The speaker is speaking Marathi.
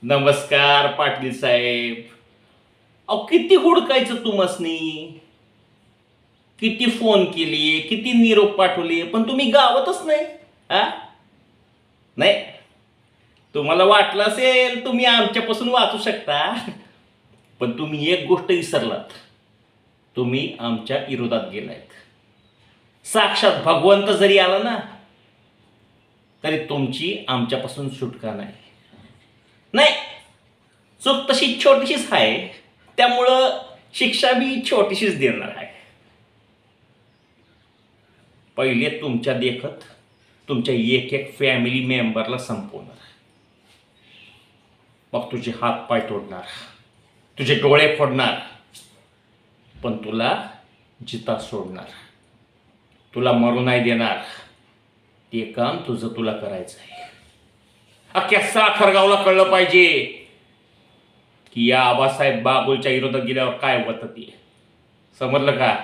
नमस्कार पाटील साहेब. अहो किती हुडकायचं तुम्हासनी, किती फोन केले, किती निरोप पाठवले, पण तुम्ही गावातच नाही. हा, नाही. तुम्हाला वाटलं असेल तुम्ही आमच्यापासून वाचू शकता, पण तुम्ही एक गोष्ट विसरलात. तुम्ही आमच्या विरोधात गेलायत. साक्षात भगवंत जरी आला ना, तरी तुमची आमच्यापासून सुटका नाही. नाही, चूक तशी छोटीशीच आहे, त्यामुळं शिक्षा बी छोटीशीच देणार आहे. पहिले तुमच्या देखत तुमच्या एक एक फॅमिली मेंबरला संपवणार, मग तुझे हात पाय तोडणार, तुझे डोळे फोडणार, पण तुला जिता सोडणार, तुला मरू नाही देणार. ते काम तुझं तुला करायचं आहे. अख्ख्या साखरगावला कळलं पाहिजे की या आबासाहेब बागुलच्या विरोधात गेल्यावर काय होतं ते. समजलं का?